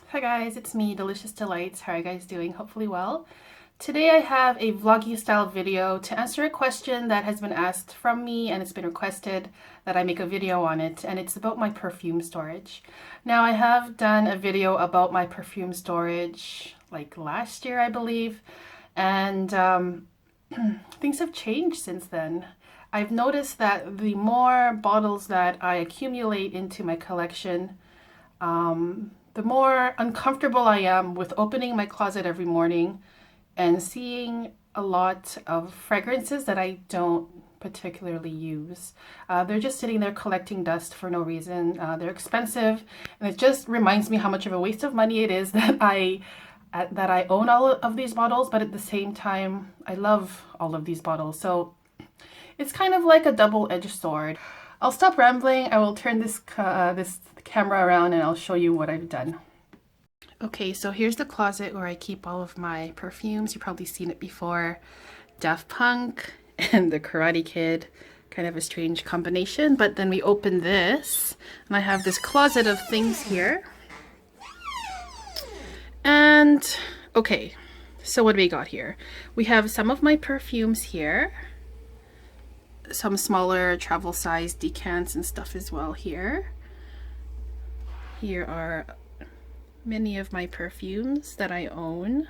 Hi guys, it's me, Delicious Delights. How are you guys doing? Hopefully well. Today I have a vloggy style video to answer a question that has been asked from me, and it's been requested that I make a video on it, and it's about my perfume storage. Now, I have done a video about my perfume storage like last year, I believe, and things have changed since then. I've noticed that the more bottles that I accumulate into my collection, the more uncomfortable I am with opening my closet every morning and seeing a lot of fragrances that I don't particularly use. They're just sitting there collecting dust for no reason. They're expensive, and it just reminds me how much of a waste of money it is that I own all of these bottles, but at the same time, I love all of these bottles. So it's kind of like a double-edged sword. I'll stop rambling. I will turn this camera around and I'll show you what I've done. Okay, so here's the closet where I keep all of my perfumes. You've probably seen it before. Daft Punk and the Karate Kid. Kind of a strange combination, but then we open this and I have this closet of things here. And okay, so what do we got here? We have some of my perfumes here. Some smaller travel size decants and stuff as well here. Here are many of my perfumes that I own.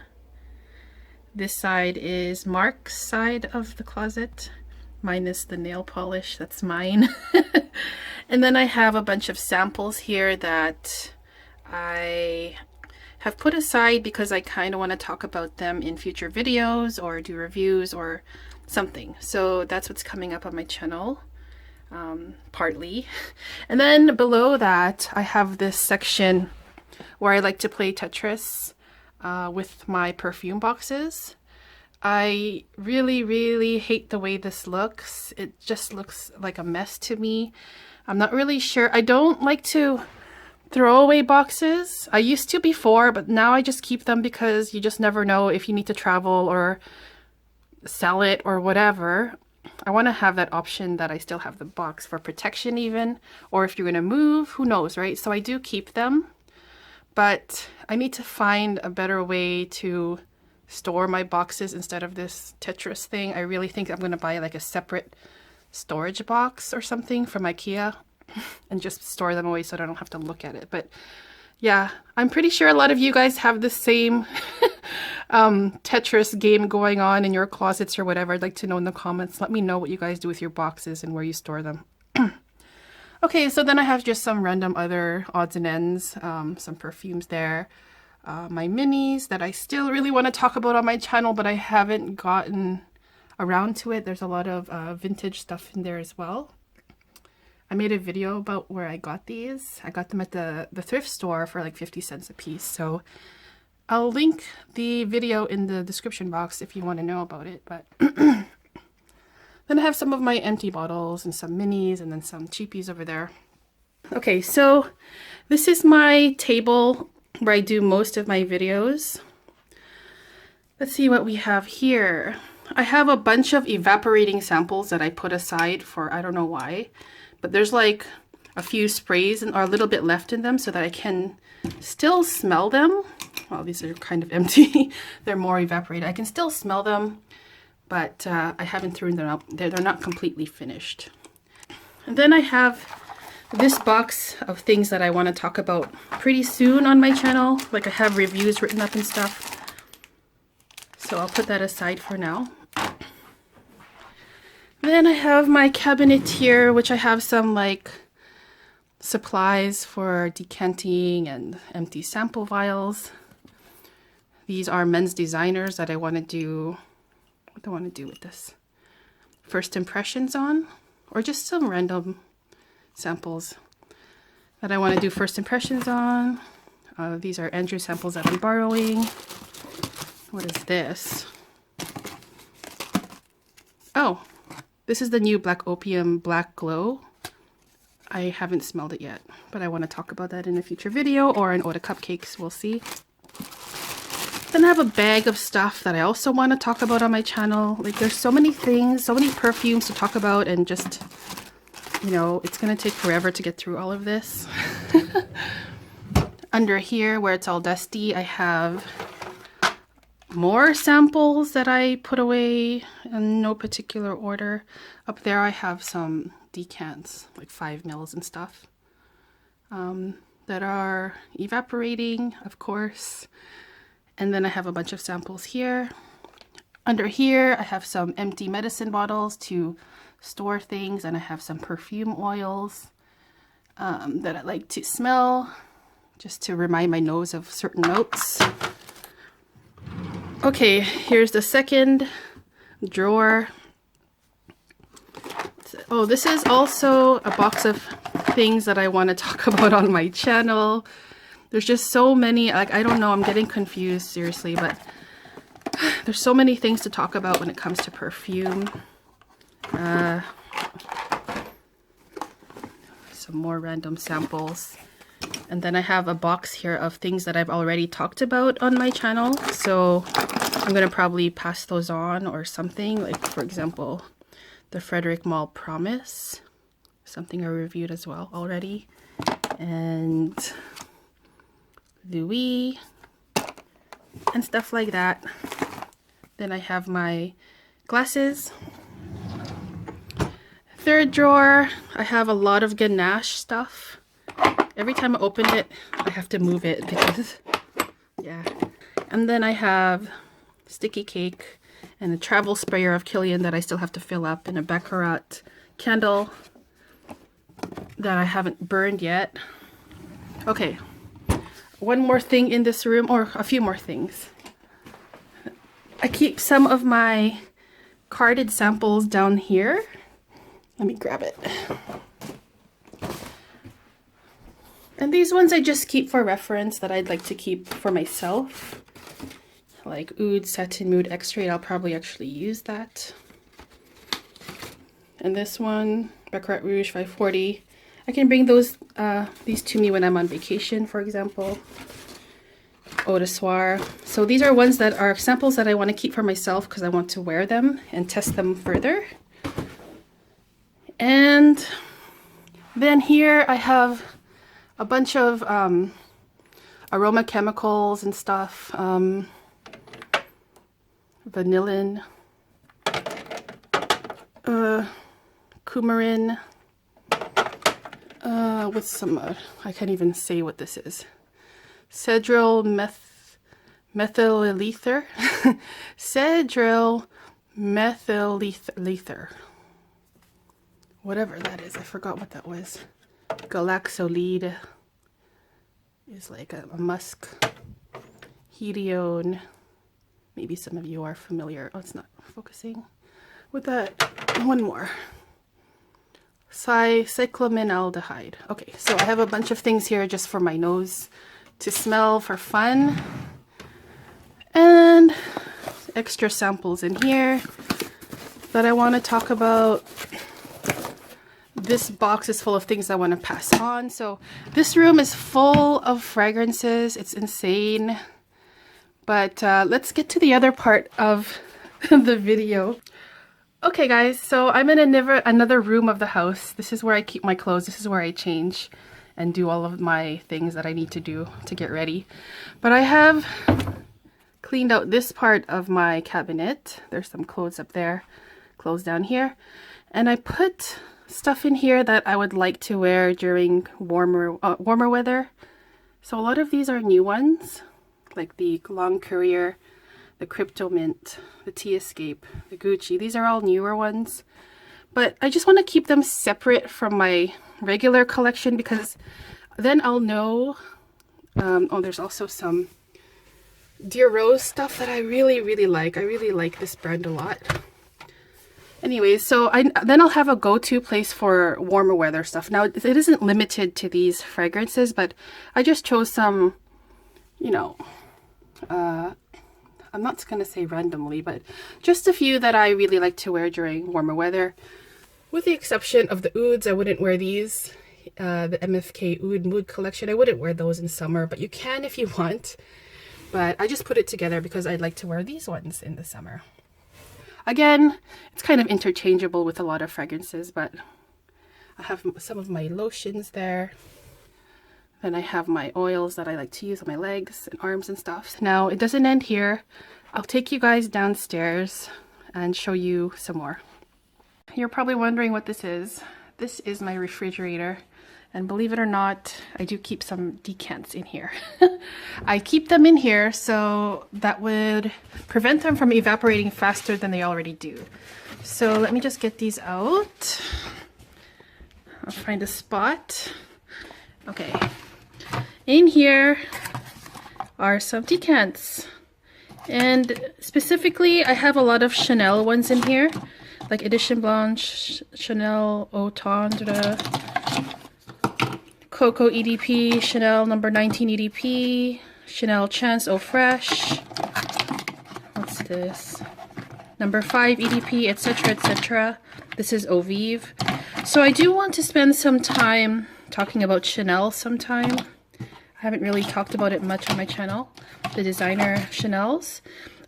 This side is Mark's side of the closet, minus the nail polish, that's mine. And then I have a bunch of samples here that I have put aside because I kind of want to talk about them in future videos or do reviews or something. So that's what's coming up on my channel, partly. And then below that I have this section where I like to play Tetris with my perfume boxes. I really hate the way this looks. It just looks like a mess to me. I'm not really sure. I don't like to throw away boxes. I used to before, but now I just keep them because you just never know if you need to travel or sell it or whatever. I want to have that option that I still have the box for protection even, or if you're going to move, who knows, right? So I do keep them, but I need to find a better way to store my boxes instead of this Tetris thing. I really think I'm going to buy like a separate storage box or something from IKEA and just store them away so I don't have to look at it. But yeah, I'm pretty sure a lot of you guys have the same Tetris game going on in your closets or whatever. I'd like to know in the comments. Let me know what you guys do with your boxes and where you store them. Okay, so then I have just some random other odds and ends, some perfumes there. My minis that I still really want to talk about on my channel, but I haven't gotten around to it. There's a lot of vintage stuff in there as well. I made a video about where I got these. I got them at the thrift store for like 50 cents a piece. So I'll link the video in the description box if you want to know about it. But then I have some of my empty bottles and some minis and then some cheapies over there. Okay, so this is my table where I do most of my videos. Let's see what we have here. I have a bunch of evaporating samples that I put aside for I don't know why. But there's like a few sprays or a little bit left in them so that I can still smell them. Well, these are kind of empty. They're more evaporated. I can still smell them, but I haven't thrown them out. They're not completely finished. And then I have this box of things that I want to talk about pretty soon on my channel. Like I have reviews written up and stuff. So I'll put that aside for now. Then I have my cabinet here, which I have some like supplies for decanting and empty sample vials. These are men's designers that I want to do, what do I want to do with this? First impressions on, or just some random samples that I want to do first impressions on. These are Andrew samples that I'm borrowing. What is this? Oh. This is the new Black Opium Black Glow. I haven't smelled it yet, but I want to talk about that in a future video or in Eau de Cupcakes, we'll see. Then I have a bag of stuff that I also want to talk about on my channel. Like there's so many things, so many perfumes to talk about, and just, you know, it's going to take forever to get through all of this. Under here where it's all dusty, I have more samples that I put away in no particular order. Up there I have some decants, like 5 mils and stuff, that are evaporating, of course. And then I have a bunch of samples here. Under here I have some empty medicine bottles to store things, and I have some perfume oils that I like to smell, just to remind my nose of certain notes. Okay, here's the second drawer. Oh, this is also a box of things that I want to talk about on my channel. There's just so many, like, I don't know, I'm getting confused, seriously, but there's so many things to talk about when it comes to perfume. Some more random samples. And then I have a box here of things that I've already talked about on my channel. So I'm going to probably pass those on or something. Like, for example, the Frederic Malle Promise. Something I reviewed as well already. And Louis. And stuff like that. Then I have my glasses. Third drawer, I have a lot of Ganache stuff. Every time I open it, I have to move it because, yeah. And then I have sticky cake and a travel sprayer of Kilian that I still have to fill up, and a Baccarat candle that I haven't burned yet. Okay, one more thing in this room, or a few more things. I keep some of my carded samples down here. Let me grab it. And these ones I just keep for reference that I'd like to keep for myself. Like Oud Satin Mood Extrait, I'll probably actually use that. And this one, Baccarat Rouge 540. I can bring those these to me when I'm on vacation, for example. Eau de Soir. So these are ones that are samples that I want to keep for myself because I want to wear them and test them further. And then here I have a bunch of aroma chemicals and stuff. Vanillin, coumarin, with some, I can't even say what this is. Cedryl methyl ether. Cedryl methyl ether. Whatever that is, I forgot what that was. Galaxolide is like a musk. Hedione. Maybe some of you are familiar. Oh, it's not focusing. With that, one more. Cyclaminaldehyde. Okay, so I have a bunch of things here just for my nose to smell for fun. And extra samples in here that I want to talk about. This box is full of things I want to pass on. So this room is full of fragrances. It's insane. But let's get to the other part of the video. Okay guys, so I'm in another room of the house. This is where I keep my clothes. This is where I change and do all of my things that I need to do to get ready. But I have cleaned out this part of my cabinet. There's some clothes up there, clothes down here. And I put stuff in here that I would like to wear during warmer weather. So a lot of these are new ones, like the Long Courier, the Crypto Mint, the Tea Escape, the Gucci. These are all newer ones. But I just want to keep them separate from my regular collection because then I'll know. Oh, there's also some Dear Rose stuff that I really, really like. I really like this brand a lot. Anyways, so then I'll have a go-to place for warmer weather stuff. Now, it isn't limited to these fragrances, but I just chose some, you know, I'm not going to say randomly, but just a few that I really like to wear during warmer weather. With the exception of the Ouds, I wouldn't wear these. The MFK Oud Mood Collection, I wouldn't wear those in summer, but you can if you want. But I just put it together because I'd like to wear these ones in the summer. Again, it's kind of interchangeable with a lot of fragrances, but I have some of my lotions there. And I have my oils that I like to use on my legs and arms and stuff. Now, it doesn't end here. I'll take you guys downstairs and show you some more. You're probably wondering what this is. This is my refrigerator. And believe it or not, I do keep some decants in here. I keep them in here so that would prevent them from evaporating faster than they already do. So let me just get these out. I'll find a spot. Okay. In here are some decants. And specifically, I have a lot of Chanel ones in here. Like Edition Blanche, Chanel Eau Tendre, Coco EDP, Chanel number 19 EDP, Chanel Chance Eau Fresh. What's this? Number 5 EDP, etc., etc. This is Eau Vive. So I do want to spend some time talking about Chanel sometime. I haven't really talked about it much on my channel, the designer Chanels.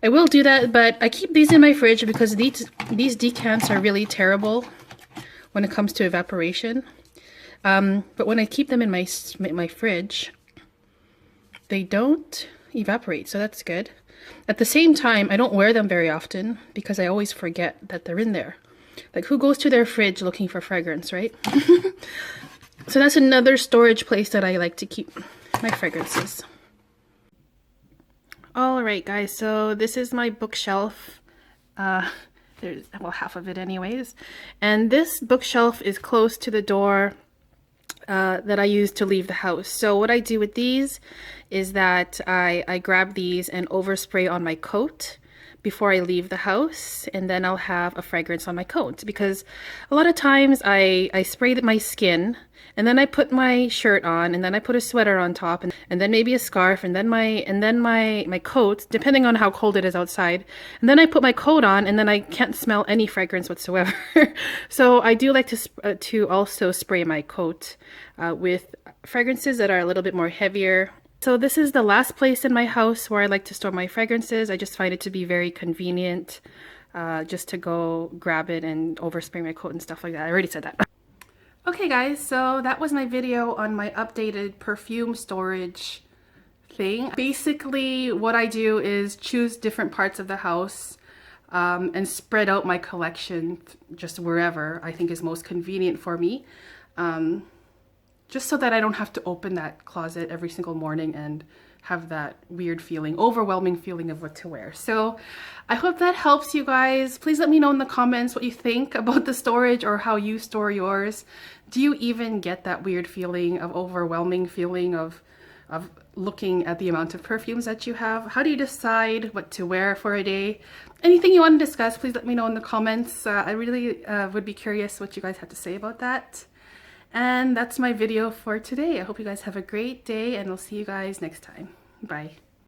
I will do that, but I keep these in my fridge because these decants are really terrible when it comes to evaporation. But when I keep them in my fridge, they don't evaporate, so that's good. At the same time, I don't wear them very often because I always forget that they're in there. Like, who goes to their fridge looking for fragrance, right? So that's another storage place that I like to keep my fragrances. Alright guys, so this is my bookshelf. There's, well, half of it anyways. And this bookshelf is close to the door that I use to leave the house. So what I do with these is that I grab these and overspray on my coat before I leave the house, and then I'll have a fragrance on my coat, because a lot of times I spray my skin and then I put my shirt on and then I put a sweater on top and then maybe a scarf and then my coat, depending on how cold it is outside, and then I put my coat on and then I can't smell any fragrance whatsoever. So I do like to also spray my coat with fragrances that are a little bit more heavier. So this is the last place in my house where I like to store my fragrances. I just find it to be very convenient just to go grab it and overspray my coat and stuff like that. I already said that. Okay guys, so that was my video on my updated perfume storage thing. Basically what I do is choose different parts of the house and spread out my collection just wherever I think is most convenient for me. Just so that I don't have to open that closet every single morning and have that weird feeling, overwhelming feeling of what to wear. So I hope that helps you guys. Please let me know in the comments what you think about the storage or how you store yours. Do you even get that weird feeling of overwhelming feeling of looking at the amount of perfumes that you have? How do you decide what to wear for a day? Anything you want to discuss, please let me know in the comments. I really would be curious what you guys have to say about that. And that's my video for today. I hope you guys have a great day, and I'll see you guys next time. Bye.